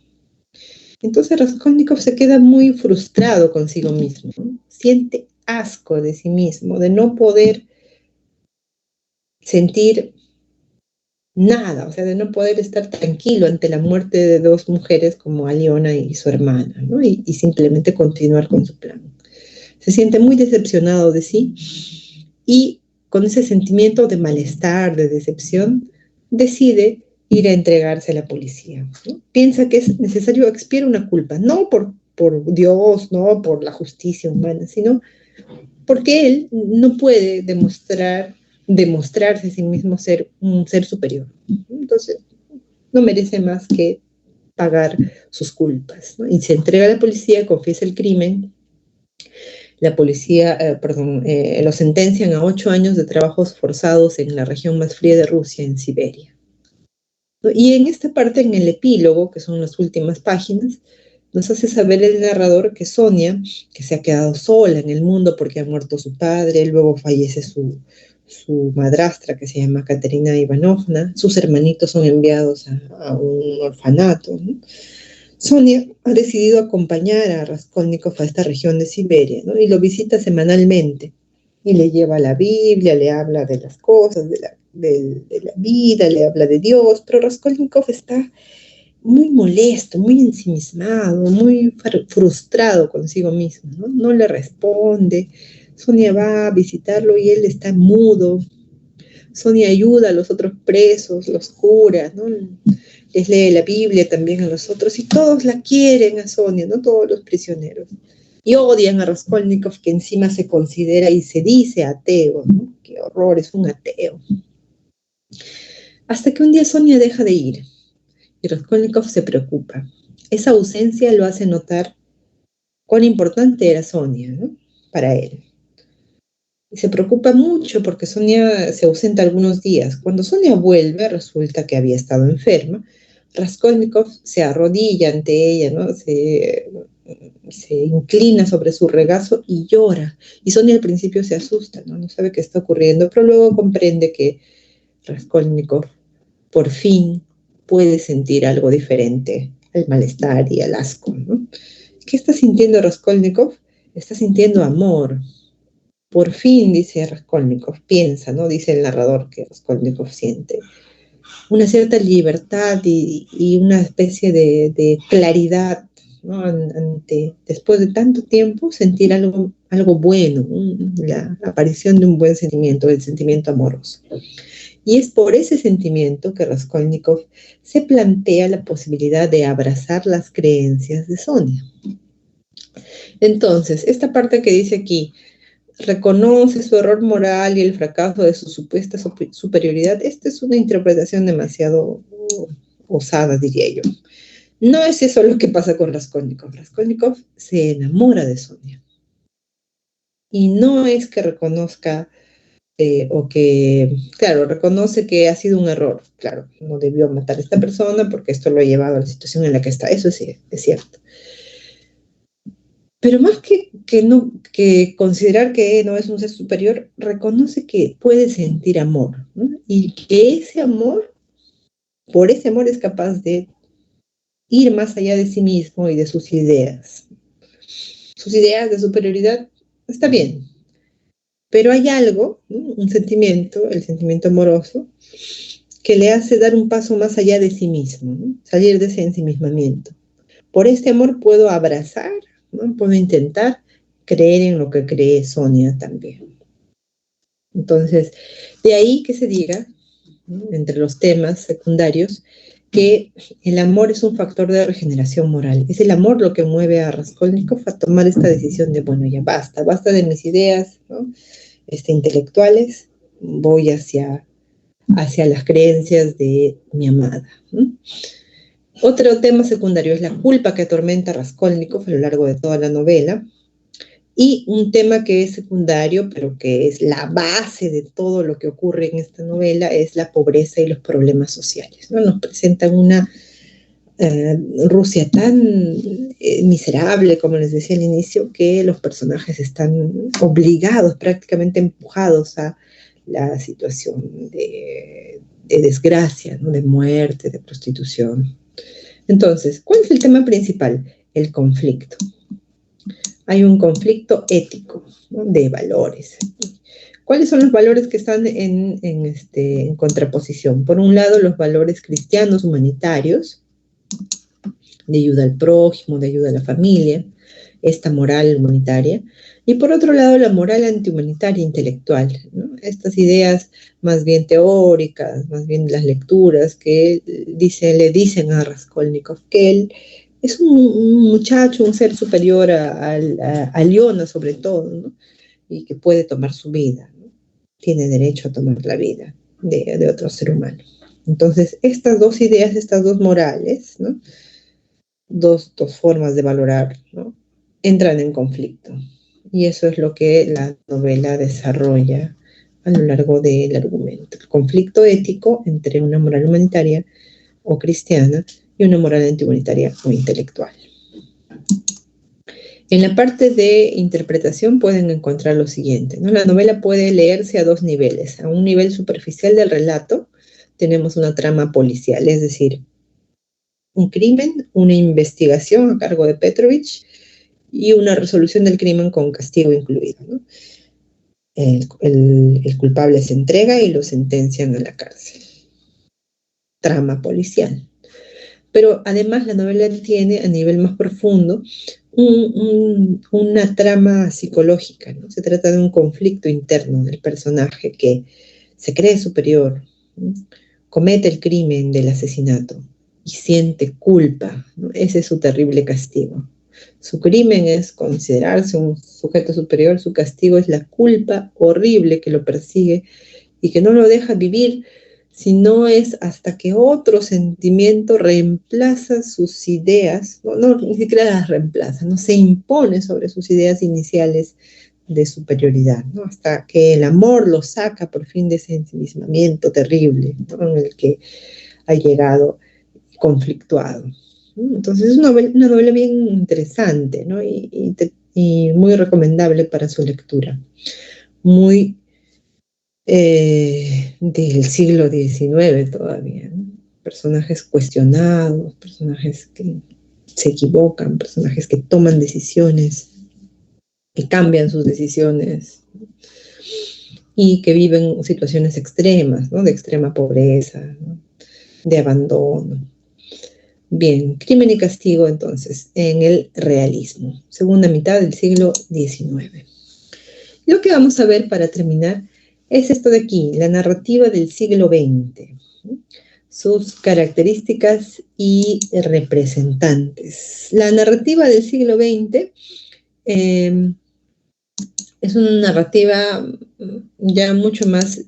Entonces Raskolnikov se queda muy frustrado consigo mismo, ¿no? Siente asco de sí mismo, de no poder sentir nada, o sea, de no poder estar tranquilo ante la muerte de dos mujeres como Aliona y su hermana, ¿no? Y simplemente continuar con su plan. Se siente muy decepcionado de sí y con ese sentimiento de malestar, de decepción, decide ir a entregarse a la policía, ¿no? Piensa que es necesario expiar una culpa, no por Dios, no por la justicia humana, sino porque él no puede demostrarse a sí mismo ser un ser superior. Entonces, no merece más que pagar sus culpas, ¿no? Y se entrega a la policía, confiesa el crimen. La policía, lo sentencian a 8 años de trabajos forzados en la región más fría de Rusia, en Siberia. ¿no? Y en esta parte, en el epílogo, que son las últimas páginas, nos hace saber el narrador que Sonia, que se ha quedado sola en el mundo porque ha muerto su padre, luego fallece su madrastra, que se llama Katerina Ivanovna, sus hermanitos son enviados a un orfanato, ¿no? Sonia ha decidido acompañar a Raskolnikov a esta región de Siberia, ¿no? Y lo visita semanalmente. Y le lleva la Biblia, le habla de las cosas, de la vida, le habla de Dios, pero Raskolnikov está muy molesto, muy ensimismado, muy frustrado consigo mismo, ¿no? No le responde. Sonia va a visitarlo y él está mudo. Sonia ayuda a los otros presos, los cura, ¿no? Les lee la Biblia también a los otros y todos la quieren a Sonia, ¿no? Todos los prisioneros. Y odian a Raskolnikov, que encima se considera y se dice ateo, ¿no? Qué horror, es un ateo. Hasta que un día Sonia deja de ir y Raskolnikov se preocupa. Esa ausencia lo hace notar cuán importante era Sonia, ¿no? Para él. Y se preocupa mucho porque Sonia se ausenta algunos días. Cuando Sonia vuelve, resulta que había estado enferma. Raskolnikov se arrodilla ante ella, ¿no? Se inclina sobre su regazo y llora. Y Sonia al principio se asusta, ¿no? No sabe qué está ocurriendo, pero luego comprende que Raskolnikov por fin puede sentir algo diferente al malestar y al asco, ¿no? ¿Qué está sintiendo Raskolnikov? Está sintiendo amor. Por fin, dice Raskolnikov, piensa, ¿no? Dice el narrador que Raskolnikov siente una cierta libertad y una especie de claridad, ¿no? Después de tanto tiempo, sentir algo bueno, la aparición de un buen sentimiento, el sentimiento amoroso. Y es por ese sentimiento que Raskolnikov se plantea la posibilidad de abrazar las creencias de Sonia. Entonces, esta parte que dice aquí, reconoce su error moral y el fracaso de su supuesta superioridad, esta es una interpretación demasiado osada, diría yo. No es eso lo que pasa con Raskolnikov. Raskolnikov se enamora de Sonia. Y no es que reconozca claro, reconoce que ha sido un error. Claro, no debió matar a esta persona porque esto lo ha llevado a la situación en la que está. Eso sí, es cierto. Pero más que considerar que no es un ser superior, reconoce que puede sentir amor, ¿no? Y que ese amor, por ese amor es capaz de ir más allá de sí mismo y de sus ideas. Sus ideas de superioridad está bien, pero hay algo, ¿no? Un sentimiento, el sentimiento amoroso, que le hace dar un paso más allá de sí mismo, ¿no? Salir de ese ensimismamiento. Por este amor puedo abrazar, ¿no? Puedo intentar creer en lo que cree Sonia también. Entonces, de ahí que se diga, ¿no? Entre los temas secundarios, que el amor es un factor de regeneración moral. Es el amor lo que mueve a Raskolnikov a tomar esta decisión de, bueno, ya basta de mis ideas, ¿no? Intelectuales, voy hacia las creencias de mi amada, ¿no? Otro tema secundario es la culpa que atormenta a Raskolnikov a lo largo de toda la novela. Y un tema que es secundario, pero que es la base de todo lo que ocurre en esta novela, es la pobreza y los problemas sociales, ¿no? Nos presentan una Rusia tan miserable, como les decía al inicio, que los personajes están obligados, prácticamente empujados a la situación de desgracia, ¿no? De muerte, de prostitución. Entonces, ¿cuál es el tema principal? El conflicto. Hay un conflicto ético, ¿no? De valores. ¿Cuáles son los valores que están en contraposición? Por un lado, los valores cristianos humanitarios, de ayuda al prójimo, de ayuda a la familia, esta moral humanitaria, y por otro lado la moral antihumanitaria intelectual, ¿no? Estas ideas más bien teóricas, más bien las lecturas que le dicen a Raskolnikov que él es un muchacho, un ser superior a Liona sobre todo, ¿no? Y que puede tomar su vida, ¿no? Tiene derecho a tomar la vida de otro ser humano. Entonces, estas dos ideas, estas dos morales, ¿no? Dos formas de valorar, ¿no? Entran en conflicto. Y eso es lo que la novela desarrolla a lo largo del argumento. El conflicto ético entre una moral humanitaria o cristiana, y una moral antihumanitaria o intelectual. En la parte de interpretación pueden encontrar lo siguiente, ¿no? La novela puede leerse a dos niveles. A un nivel superficial del relato tenemos una trama policial, es decir, un crimen, una investigación a cargo de Petrovich y una resolución del crimen con castigo incluido, ¿no? El culpable se entrega y lo sentencian a la cárcel. Trama policial. Pero además la novela tiene a nivel más profundo una trama psicológica, ¿no? Se trata de un conflicto interno del personaje que se cree superior, ¿no? Comete el crimen del asesinato y siente culpa, ¿no? Ese es su terrible castigo. Su crimen es considerarse un sujeto superior, su castigo es la culpa horrible que lo persigue y que no lo deja vivir, sino es hasta que otro sentimiento reemplaza sus ideas, ni siquiera las reemplaza, no se impone sobre sus ideas iniciales de superioridad, ¿no? Hasta que el amor lo saca por fin de ese ensimismamiento terrible, ¿no? En el que ha llegado conflictuado. Entonces es una novela bien interesante, ¿no? Y muy recomendable para su lectura. Muy del siglo XIX todavía, ¿no? Personajes cuestionados, personajes que se equivocan, personajes que toman decisiones, que cambian sus decisiones y que viven situaciones extremas, ¿no? De extrema pobreza, ¿no? De abandono. Bien, Crimen y Castigo, entonces, en el realismo, segunda mitad del siglo XIX. Lo que vamos a ver para terminar es esto de aquí, la narrativa del siglo XX, sus características y representantes. La narrativa del siglo XX es una narrativa ya mucho más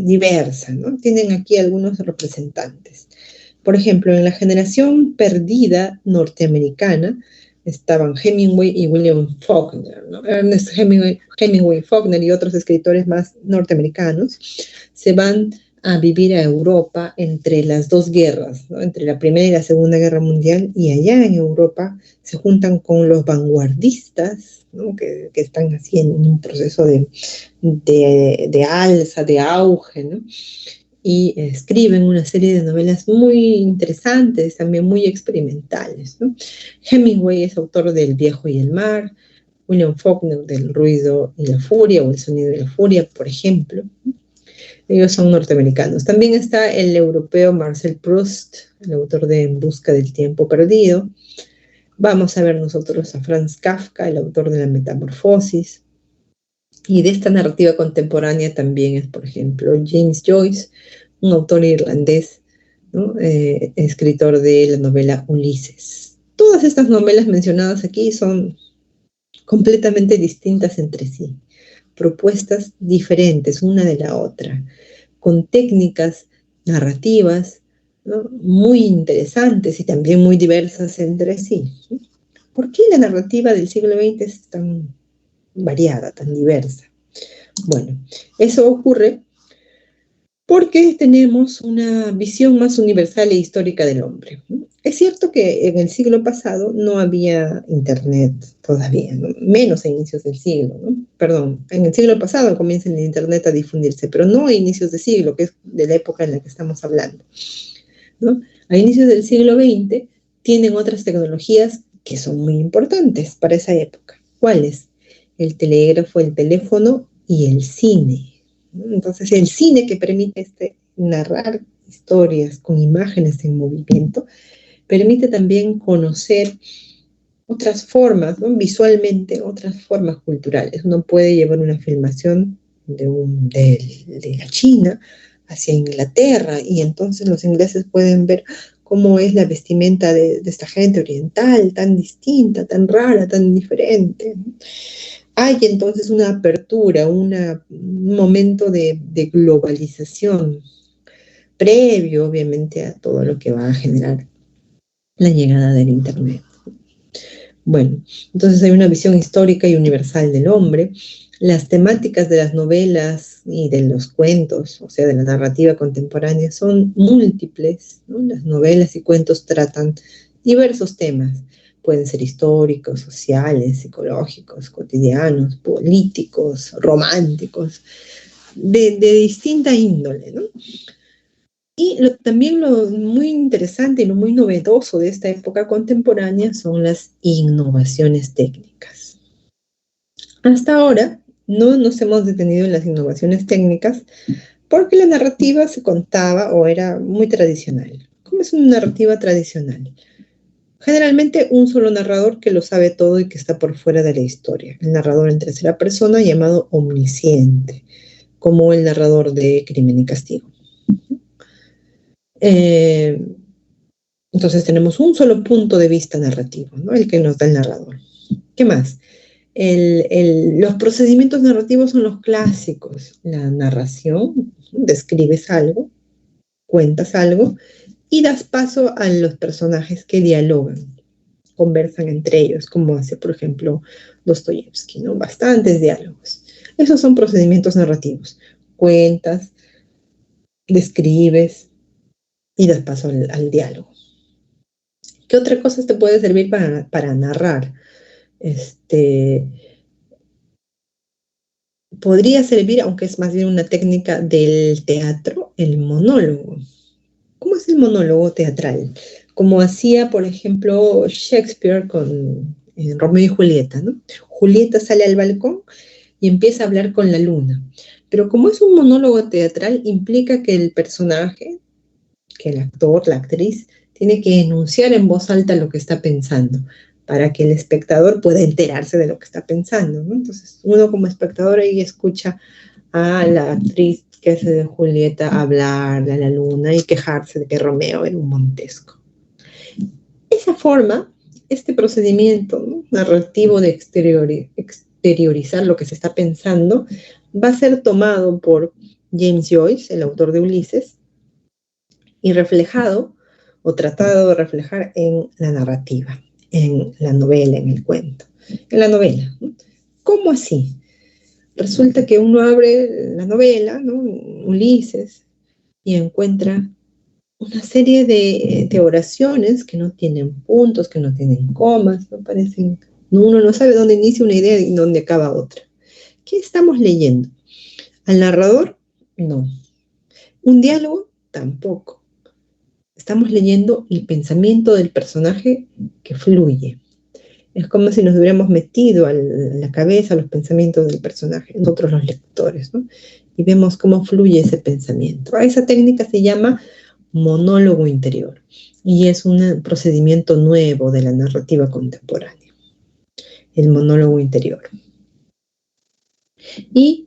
diversa, ¿no? Tienen aquí algunos representantes. Por ejemplo, en la generación perdida norteamericana estaban Hemingway y William Faulkner, ¿no? Ernest Hemingway, Faulkner y otros escritores más norteamericanos se van a vivir a Europa entre las dos guerras, ¿no? Entre la Primera y la Segunda Guerra Mundial, y allá en Europa se juntan con los vanguardistas, ¿no? que están así en un proceso de alza, de auge, ¿no? Y escriben una serie de novelas muy interesantes, también muy experimentales, ¿no? Hemingway es autor del Viejo y el Mar, William Faulkner del Ruido y la Furia, o El Sonido y la Furia, por ejemplo. Ellos son norteamericanos. También está el europeo Marcel Proust, el autor de En busca del tiempo perdido. Vamos a ver nosotros a Franz Kafka, el autor de La Metamorfosis. Y de esta narrativa contemporánea también es, por ejemplo, James Joyce, un autor irlandés, ¿no? Escritor de la novela Ulises. Todas estas novelas mencionadas aquí son completamente distintas entre sí, propuestas diferentes una de la otra, con técnicas narrativas, ¿no? Muy interesantes y también muy diversas entre sí. ¿Por qué la narrativa del siglo XX es tan variada, tan diversa? Bueno, eso ocurre porque tenemos una visión más universal e histórica del hombre. Es cierto que en el siglo pasado no había internet todavía, ¿no? Menos a inicios del siglo, ¿no? Perdón, en el siglo pasado comienza el internet a difundirse, pero no a inicios de siglo, que es de la época en la que estamos hablando, ¿no? A inicios del siglo XX tienen otras tecnologías que son muy importantes para esa época. ¿Cuáles? El telégrafo, el teléfono y el cine. Entonces, el cine que permite narrar historias con imágenes en movimiento, permite también conocer otras formas, ¿no? Visualmente, otras formas culturales. Uno puede llevar una filmación de la China hacia Inglaterra y entonces los ingleses pueden ver cómo es la vestimenta de esta gente oriental, tan distinta, tan rara, tan diferente. Hay entonces una apertura, un momento de globalización previo, obviamente, a todo lo que va a generar la llegada del Internet. Bueno, entonces hay una visión histórica y universal del hombre. Las temáticas de las novelas y de los cuentos, o sea, de la narrativa contemporánea, son múltiples, ¿no? Las novelas y cuentos tratan diversos temas. Pueden ser históricos, sociales, psicológicos, cotidianos, políticos, románticos, de distinta índole, ¿no? Y también lo muy interesante y lo muy novedoso de esta época contemporánea son las innovaciones técnicas. Hasta ahora no nos hemos detenido en las innovaciones técnicas porque la narrativa se contaba o era muy tradicional. ¿Cómo es una narrativa tradicional? Generalmente un solo narrador que lo sabe todo y que está por fuera de la historia. El narrador en tercera persona llamado omnisciente, como el narrador de Crimen y Castigo. Eh, entonces tenemos un solo punto de vista narrativo, ¿no? El que nos da el narrador. ¿Qué más? Los procedimientos narrativos son los clásicos. La narración, describes algo, cuentas algo y das paso a los personajes que dialogan, conversan entre ellos, como hace, por ejemplo, Dostoyevsky, ¿no? Bastantes diálogos. Esos son procedimientos narrativos. Cuentas, describes y das paso al diálogo. ¿Qué otra cosa te puede servir para narrar? Podría servir, aunque es más bien una técnica del teatro, el monólogo. ¿Cómo es el monólogo teatral? Como hacía, por ejemplo, Shakespeare con Romeo y Julieta, ¿no? Julieta sale al balcón y empieza a hablar con la luna. Pero como es un monólogo teatral, implica que el personaje, que el actor, la actriz, tiene que enunciar en voz alta lo que está pensando para que el espectador pueda enterarse de lo que está pensando, ¿no? Entonces, uno como espectador ahí escucha a la actriz que hace de Julieta hablar de la luna y quejarse de que Romeo era un montesco. Esa forma, este procedimiento, ¿no?, narrativo de exteriorizar lo que se está pensando, va a ser tomado por James Joyce, el autor de Ulises, y reflejado o tratado de reflejar en la narrativa, en la novela, en el cuento, en la novela, ¿no? ¿Cómo así? Resulta que uno abre la novela, ¿no?, Ulises, y encuentra una serie de oraciones que no tienen puntos, que no tienen comas, no parecen, uno no sabe dónde inicia una idea y dónde acaba otra. ¿Qué estamos leyendo? ¿Al narrador? No. ¿Un diálogo? Tampoco. Estamos leyendo el pensamiento del personaje que fluye. Es como si nos hubiéramos metido a la cabeza los pensamientos del personaje, nosotros los lectores, ¿no? Y vemos cómo fluye ese pensamiento. A esa técnica se llama monólogo interior y es un procedimiento nuevo de la narrativa contemporánea, el monólogo interior. Y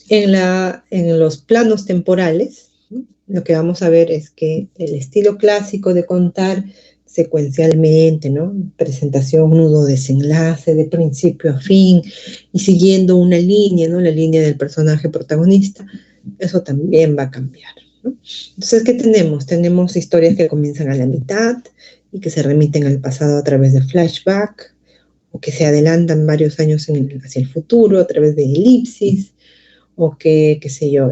en los planos temporales, ¿no?, lo que vamos a ver es que el estilo clásico de contar secuencialmente, ¿no?, presentación, nudo, desenlace, de principio a fin, y siguiendo una línea, ¿no?, la línea del personaje protagonista, eso también va a cambiar, ¿no? Entonces, ¿qué tenemos? Tenemos historias que comienzan a la mitad y que se remiten al pasado a través de flashback, o que se adelantan varios años hacia el futuro a través de elipsis, o que, qué sé yo,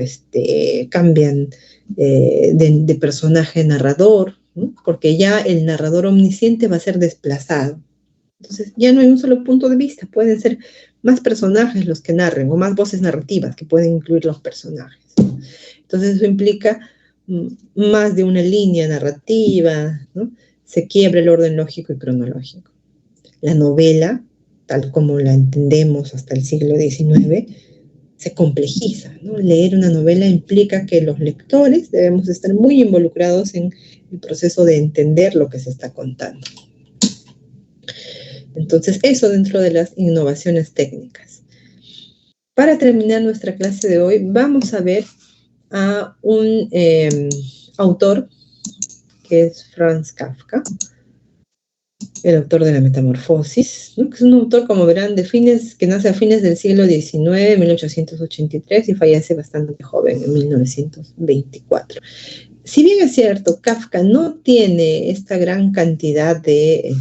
cambian de personaje narrador, ¿no?, porque ya el narrador omnisciente va a ser desplazado. Entonces ya no hay un solo punto de vista, pueden ser más personajes los que narren, o más voces narrativas que pueden incluir los personajes. Entonces eso implica más de una línea narrativa, ¿no? Se quiebra el orden lógico y cronológico. La novela, tal como la entendemos hasta el siglo XIX, se complejiza, ¿no? Leer una novela implica que los lectores debemos estar muy involucrados en el proceso de entender lo que se está contando. Entonces, eso dentro de las innovaciones técnicas. Para terminar nuestra clase de hoy, vamos a ver a un autor que es Franz Kafka, el autor de La Metamorfosis, ¿no?, que es un autor, como verán, que nace a fines del siglo XIX, 1883, y fallece bastante joven, en 1924. Si bien es cierto, Kafka no tiene esta gran cantidad de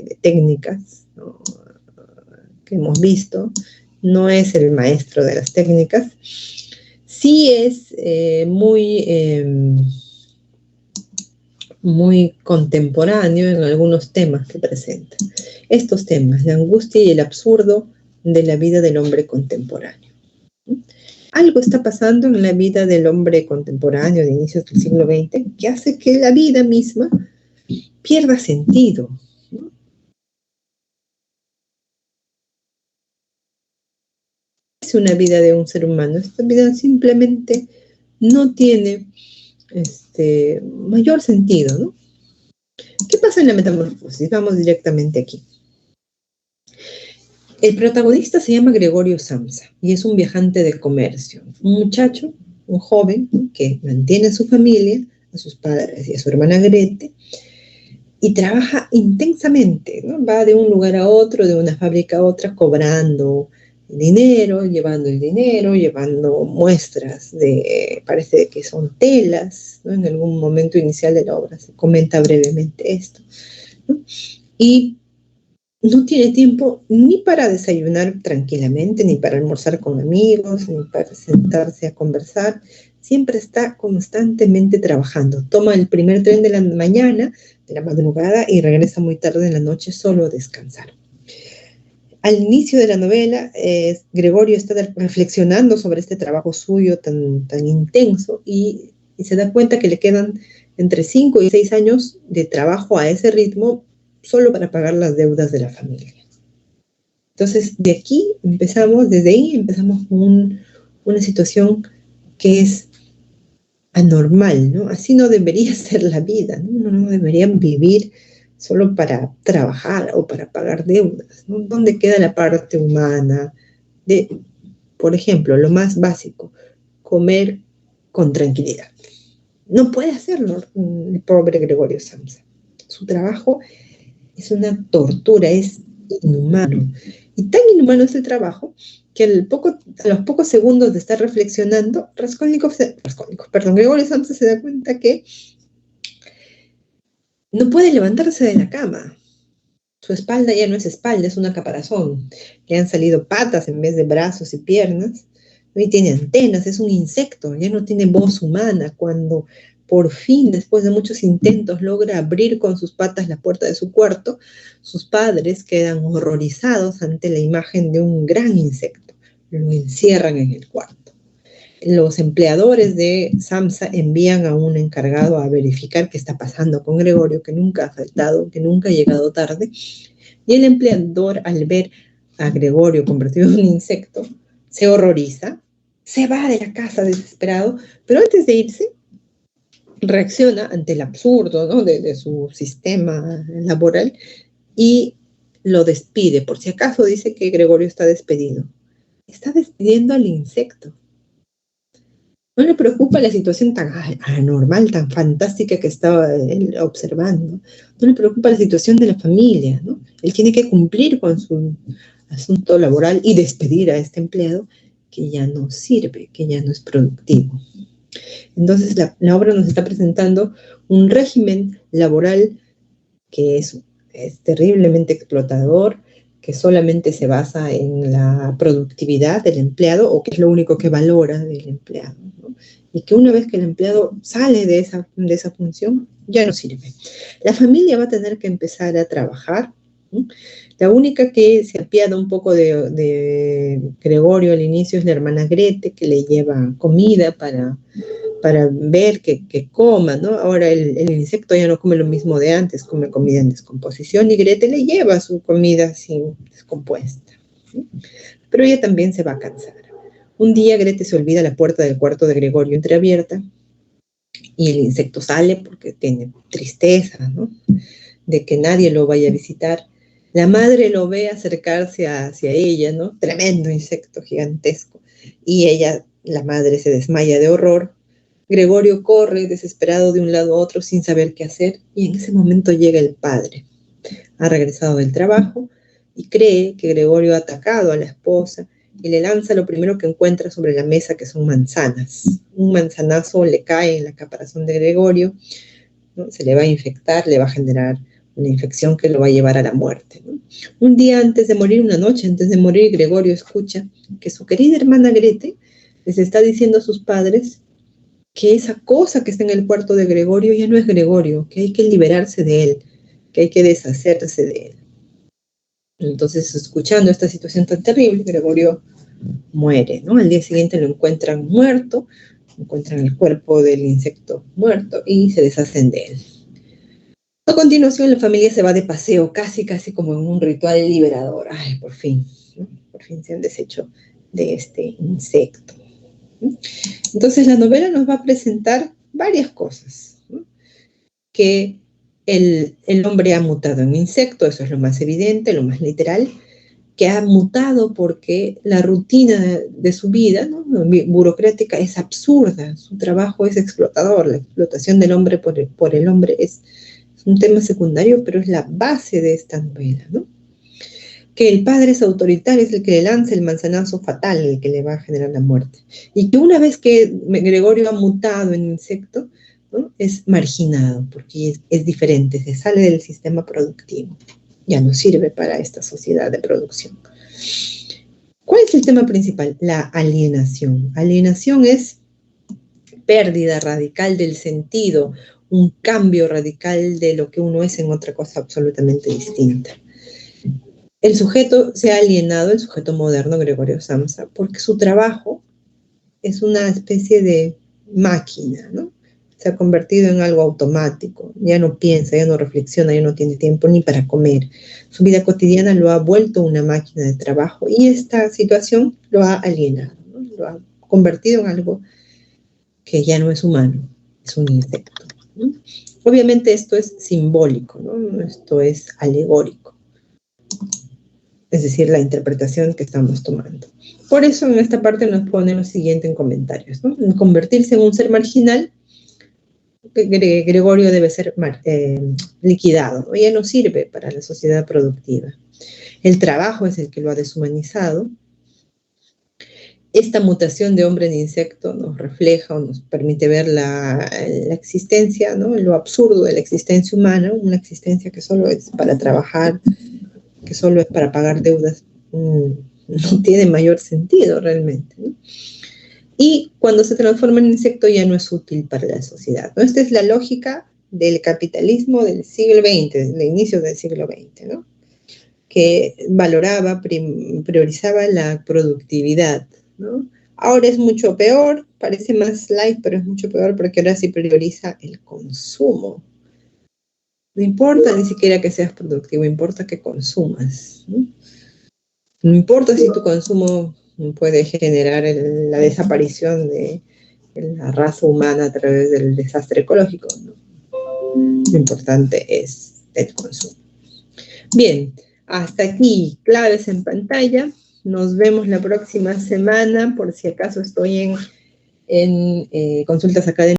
de técnicas, ¿no?, que hemos visto. No es el maestro de las técnicas. Sí es muy contemporáneo en algunos temas que presenta. Estos temas, la angustia y el absurdo de la vida del hombre contemporáneo. Algo está pasando en la vida del hombre contemporáneo de inicios del siglo XX que hace que la vida misma pierda sentido, ¿no? Es una vida de un ser humano. Esta vida simplemente no tiene mayor sentido, ¿no? ¿Qué pasa en la metamorfosis? Vamos directamente aquí. El protagonista se llama Gregorio Samsa y es un viajante de comercio, un muchacho, un joven, ¿no?, que mantiene a su familia, a sus padres y a su hermana Grete, y trabaja intensamente, ¿no? Va de un lugar a otro, de una fábrica a otra, cobrando dinero, llevando muestras parece que son telas, ¿no? En algún momento inicial de la obra se comenta brevemente esto, ¿no? Y no tiene tiempo ni para desayunar tranquilamente, ni para almorzar con amigos, ni para sentarse a conversar. Siempre está constantemente trabajando. Toma el primer tren de la mañana, de la madrugada, y regresa muy tarde en la noche solo a descansar. Al inicio de la novela, Gregorio está reflexionando sobre este trabajo suyo tan intenso y se da cuenta que le quedan entre 5 y 6 años de trabajo a ese ritmo solo para pagar las deudas de la familia. Entonces, desde ahí empezamos con una situación que es anormal, ¿no? Así no debería ser la vida, ¿no? Uno no debería vivir solo para trabajar o para pagar deudas, ¿no? ¿Dónde queda la parte humana de, por ejemplo, lo más básico, comer con tranquilidad? No puede hacerlo el pobre Gregorio Samsa. Su trabajo es una tortura, es inhumano. Y tan inhumano es el trabajo que a los pocos segundos de estar reflexionando, Gregorio Samsa se da cuenta que no puede levantarse de la cama. Su espalda ya no es espalda, es una caparazón. Le han salido patas en vez de brazos y piernas. Y tiene antenas, es un insecto, ya no tiene voz humana. Cuando por fin, después de muchos intentos, logra abrir con sus patas la puerta de su cuarto, sus padres quedan horrorizados ante la imagen de un gran insecto. Lo encierran en el cuarto. Los empleadores de Samsa envían a un encargado a verificar qué está pasando con Gregorio, que nunca ha faltado, que nunca ha llegado tarde. Y el empleador, al ver a Gregorio convertido en un insecto, se horroriza, se va de la casa desesperado, pero antes de irse, reacciona ante el absurdo, ¿no?, de su sistema laboral y lo despide. Por si acaso dice que Gregorio está despedido. Está despidiendo al insecto. No le preocupa la situación tan anormal, tan fantástica que estaba él observando. No le preocupa la situación de la familia, ¿no? Él tiene que cumplir con su asunto laboral y despedir a este empleado que ya no sirve, que ya no es productivo. Entonces la obra nos está presentando un régimen laboral que es terriblemente explotador, que solamente se basa en la productividad del empleado o que es lo único que valora del empleado, ¿no? Y que una vez que el empleado sale de esa función, ya no sirve. La familia va a tener que empezar a trabajar, ¿no? La única que se apiada un poco de Gregorio al inicio es la hermana Grete, que le lleva comida para ver que coma, ¿no? Ahora el insecto ya no come lo mismo de antes, come comida en descomposición y Grete le lleva su comida así descompuesta, ¿sí? Pero ella también se va a cansar. Un día Grete se olvida la puerta del cuarto de Gregorio entreabierta y el insecto sale porque tiene tristeza, ¿no?, de que nadie lo vaya a visitar. La madre lo ve acercarse hacia ella, ¿no? Tremendo insecto gigantesco. Y la madre se desmaya de horror. Gregorio corre desesperado de un lado a otro sin saber qué hacer y en ese momento llega el padre. Ha regresado del trabajo y cree que Gregorio ha atacado a la esposa y le lanza lo primero que encuentra sobre la mesa, que son manzanas. Un manzanazo le cae en la caparazón de Gregorio, ¿no? Se le va a infectar, le va a generar una infección que lo va a llevar a la muerte, ¿no? Un día antes de morir, una noche antes de morir, Gregorio escucha que su querida hermana Grete les está diciendo a sus padres que esa cosa que está en el cuarto de Gregorio ya no es Gregorio, que hay que liberarse de él, que hay que deshacerse de él. Entonces, escuchando esta situación tan terrible, Gregorio muere, ¿no? Al día siguiente lo encuentran muerto, encuentran el cuerpo del insecto muerto y se deshacen de él. A continuación, la familia se va de paseo, casi como en un ritual liberador. Ay, por fin, ¿no? Por fin se han deshecho de este insecto. Entonces, la novela nos va a presentar varias cosas, ¿no? Que el hombre ha mutado en insecto, eso es lo más evidente, lo más literal, que ha mutado porque la rutina de su vida, ¿no?, burocrática, es absurda, su trabajo es explotador, la explotación del hombre por el hombre es un tema secundario, pero es la base de esta novela, ¿no? Que el padre es autoritario, es el que le lanza el manzanazo fatal, el que le va a generar la muerte. Y que una vez que Gregorio ha mutado en insecto, ¿no?, es marginado, porque es diferente, se sale del sistema productivo. Ya no sirve para esta sociedad de producción. ¿Cuál es el tema principal? La alienación. Alienación es pérdida radical del sentido, un cambio radical de lo que uno es en otra cosa absolutamente distinta. El sujeto se ha alienado, el sujeto moderno, Gregorio Samsa, porque su trabajo es una especie de máquina, ¿no? Se ha convertido en algo automático, ya no piensa, ya no reflexiona, ya no tiene tiempo ni para comer. Su vida cotidiana lo ha vuelto una máquina de trabajo y esta situación lo ha alienado, ¿no? Lo ha convertido en algo que ya no es humano, es un insecto, ¿no? Obviamente esto es simbólico, ¿no? Esto es alegórico, es decir, la interpretación que estamos tomando. Por eso en esta parte nos ponen lo siguiente en comentarios, ¿no? En convertirse en un ser marginal, Gregorio debe ser liquidado, ¿no? Ya no sirve para la sociedad productiva. El trabajo es el que lo ha deshumanizado. Esta mutación de hombre en insecto nos refleja o nos permite ver la existencia, ¿no?, lo absurdo de la existencia humana, una existencia que solo es para trabajar, que solo es para pagar deudas, no tiene mayor sentido realmente, ¿no? Y cuando se transforma en insecto ya no es útil para la sociedad, ¿no? Esta es la lógica del capitalismo del siglo XX, del inicio del siglo XX, ¿no?, que valoraba, priorizaba la productividad, ¿no? Ahora es mucho peor, parece más light, pero es mucho peor porque ahora sí prioriza el consumo. No importa ni siquiera que seas productivo, importa que consumas, ¿no? No importa si tu consumo puede generar la desaparición de la raza humana a través del desastre ecológico, ¿no? Lo importante es el consumo. Bien, hasta aquí, claves en pantalla. Nos vemos la próxima semana, por si acaso estoy en consultas académicas